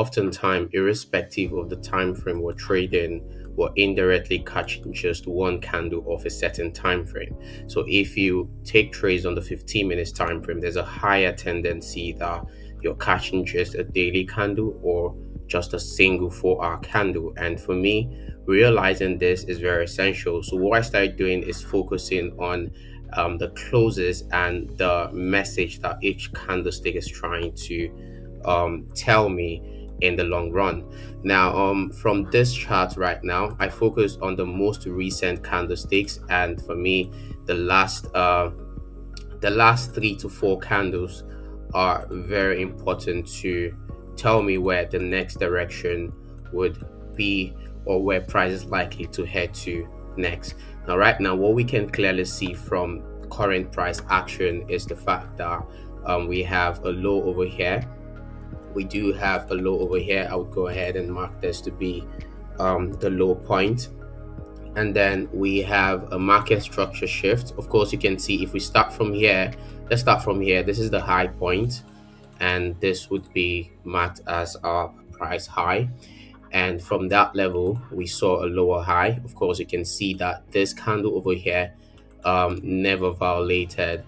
oftentimes, irrespective of the time frame we're trading, we're indirectly catching just one candle of a certain time frame. So if you take trades on the 15 minutes time frame, there's a higher tendency that you're catching just a daily candle or just a single 4 hour candle. And for me, realizing this is very essential. So what I started doing is focusing on the closes and the message that each candlestick is trying to tell me in the long run. Now, from this chart right now, I focus on the most recent candlesticks, and for me, the last 3 to 4 candles are very important to tell me where the next direction would be or where price is likely to head to next. Now, right now, what we can clearly see from current price action is the fact that we have a low over here. We do have a low over here. I would go ahead and mark this to be the low point. And then we have a market structure shift. Of course, you can see if we start from here, let's start from here. This is the high point, and this would be marked as our price high. And from that level, we saw a lower high. Of course, you can see that this candle over here never violated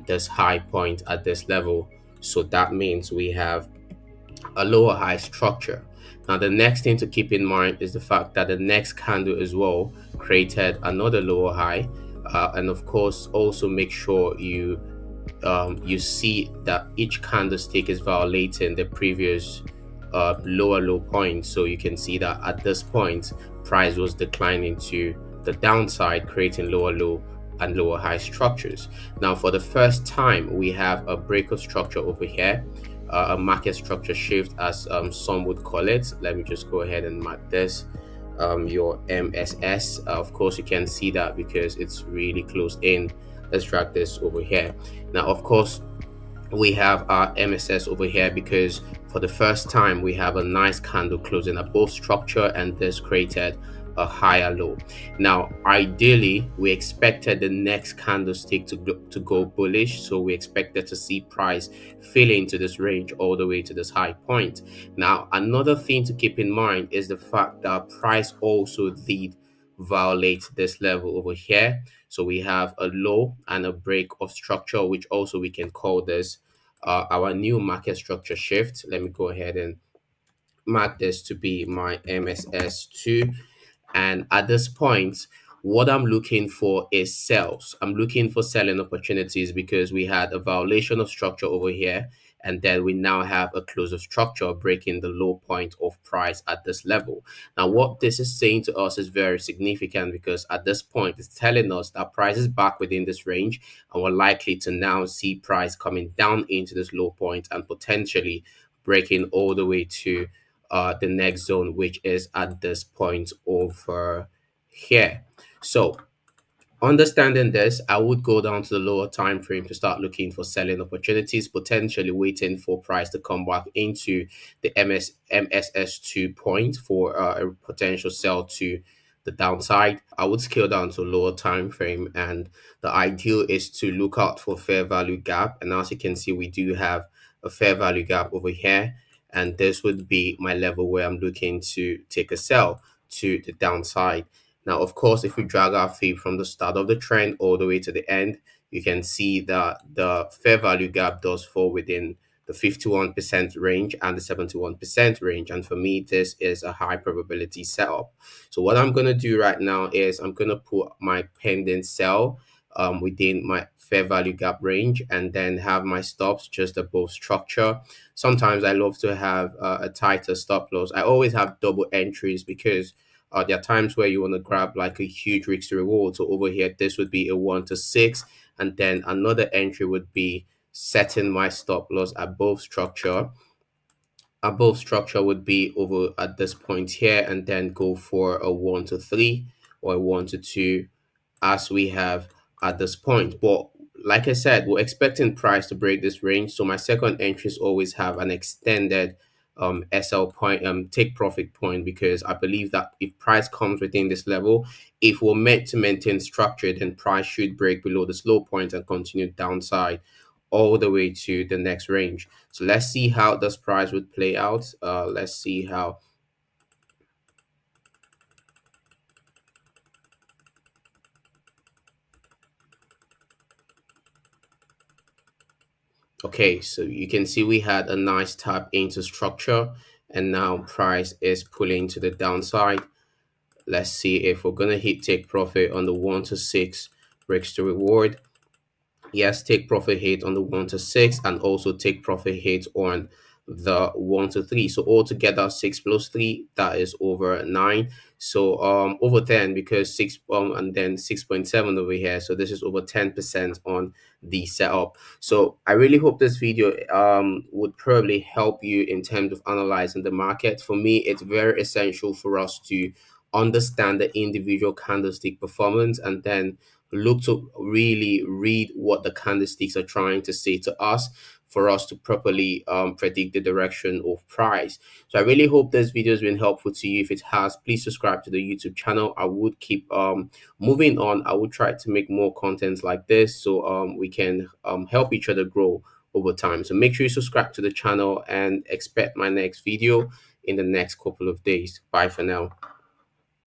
this high point at this level. So that means we have a lower high structure. Now, the next thing to keep in mind is the fact that the next candle as well created another lower high. And of course, also make sure you see that each candlestick is violating the previous lower low point. So you can see that at this point, price was declining to the downside, creating lower low and lower high structures. Now, for the first time, we have a break of structure over here, a market structure shift, as some would call it. Let me just go ahead and mark this. Your MSS. Of course, you can see that because it's really closed in. Let's drag this over here. Now, of course, we have our MSS over here because for the first time we have a nice candle closing above structure, and this created a higher low. Now, ideally, we expected the next candlestick to go bullish, so we expected to see price fill into this range all the way to this high point. Now, another thing to keep in mind is the fact that price also did violate this level over here. So we have a low and a break of structure, which also we can call this our new market structure shift. Let me go ahead and mark this to be my MSS2. And at this point, what I'm looking for is sells. I'm looking for selling opportunities because we had a violation of structure over here. And then we now have a close of structure breaking the low point of price at this level. Now, what this is saying to us is very significant because at this point, it's telling us that price is back within this range, and we're likely to now see price coming down into this low point and potentially breaking all the way to the next zone, which is at this point over here. So understanding this, I would go down to the lower time frame to start looking for selling opportunities, potentially waiting for price to come back into the MSS2 point for a potential sell to the downside. I would scale down to lower time frame, and the ideal is to look out for fair value gap. And as you can see, we do have a fair value gap over here, and this would be my level where I'm looking to take a sell to the downside. Now, of course, if we drag our feet from the start of the trend all the way to the end, you can see that the fair value gap does fall within the 51% range and the 71% range. And for me, this is a high probability setup. So what I'm going to do right now is I'm going to put my pending sell within my fair value gap range, and then have my stops just above structure. Sometimes I love to have a tighter stop loss. I always have double entries because there are times where you want to grab like a huge risk to reward. So over here, this would be a 1 to 6, and then another entry would be setting my stop loss above structure. Above structure would be over at this point here, and then go for a 1 to 3 or a 1 to 2 as we have at this point. But like I said, we're expecting price to break this range. So my second entries always have an extended SL point, take profit point, because I believe that if price comes within this level, if we're meant to maintain structure, then price should break below this low point and continue downside all the way to the next range. So let's see how this price would play out. Let's see how. Okay, so you can see we had a nice tap into structure, and now price is pulling to the downside. Let's see if we're gonna hit take profit on the 1 to 6 breaks to reward. Yes, take profit hit on the 1 to 6, and also take profit hit on the 1 to 3. So altogether 6 plus 3, that is over 9. So over 10, because 6 and then 6.7 over here. So this is over 10% on the setup. So I really hope this video would probably help you in terms of analyzing the market. For me, it's very essential for us to understand the individual candlestick performance, and then look to really read what the candlesticks are trying to say to us for us to properly predict the direction of price. So I really hope this video has been helpful to you. If it has, please subscribe to the YouTube channel. I would keep moving on. I would try to make more contents like this, so we can help each other grow over time. So make sure you subscribe to the channel and expect my next video in the next couple of days. Bye for now.